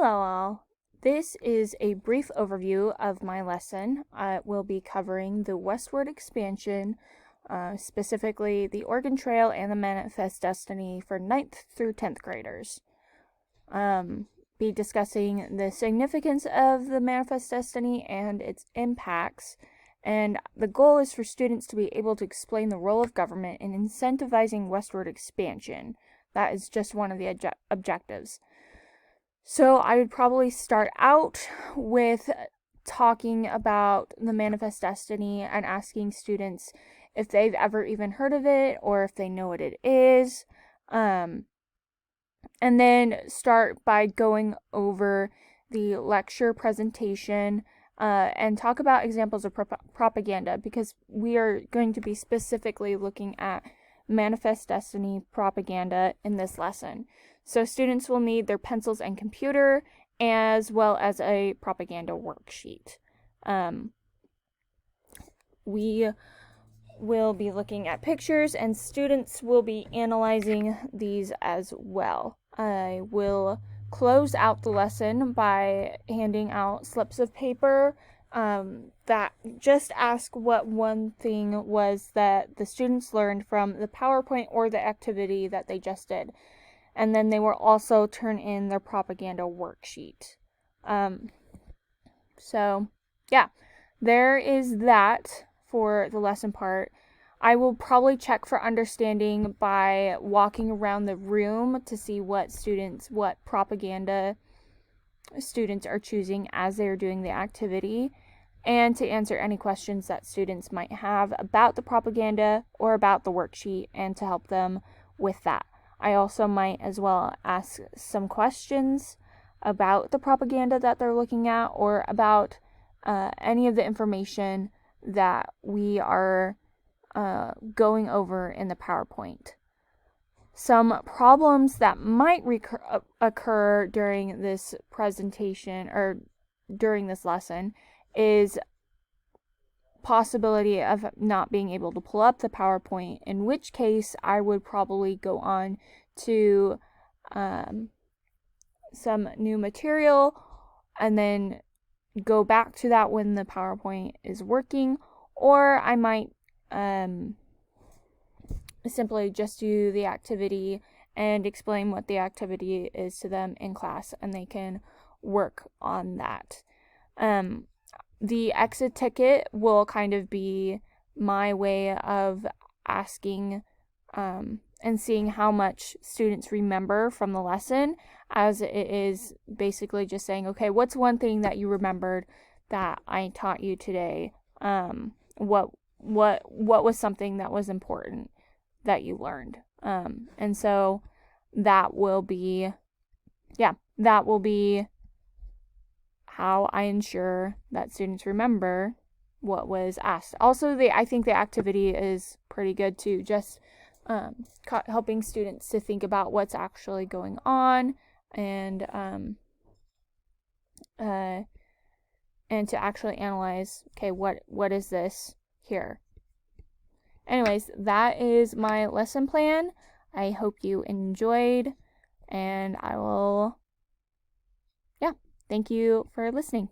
Hello all. This is a brief overview of my lesson. We'll be covering the westward expansion, specifically the Oregon Trail and the Manifest Destiny for 9th through 10th graders. Be discussing the significance of the Manifest Destiny and its impacts, and the goal is for students to be able to explain the role of government in incentivizing westward expansion. That is just one of the objectives. So I would probably start out with talking about the Manifest Destiny and asking students if they've ever even heard of it or if they know what it is. And then start by going over the lecture presentation and talk about examples of propaganda, because we are going to be specifically looking at Manifest Destiny propaganda in this lesson. So students will need their pencils and computer, as well as a propaganda worksheet. We will be looking at pictures, and students will be analyzing these as well. I will close out the lesson by handing out slips of paper that just ask what one thing was that the students learned from the PowerPoint or the activity that they just did. And then they will also turn in their propaganda worksheet. So, yeah, there is that for the lesson part. I will probably check for understanding by walking around the room to see what propaganda students are choosing as they're doing the activity, and to answer any questions that students might have about the propaganda or about the worksheet, and to help them with that. I also might as well ask some questions about the propaganda that they're looking at, or about any of the information that we are going over in the PowerPoint. Some problems that might occur during this presentation or during this lesson is possibility of not being able to pull up the PowerPoint, in which case I would probably go on to some new material and then go back to that when the PowerPoint is working, or I might simply just do the activity and explain what the activity is to them in class, and they can work on that. The exit ticket will kind of be my way of asking and seeing how much students remember from the lesson, as it is basically just saying, okay, what's one thing that you remembered that I taught you today? What was something that was important that you learned? And so that will be how I ensure that students remember what was asked. Also, I think the activity is pretty good too, just helping students to think about what's actually going on, and to actually analyze, okay, what is this here? Anyways, that is my lesson plan. I hope you enjoyed, and thank you for listening.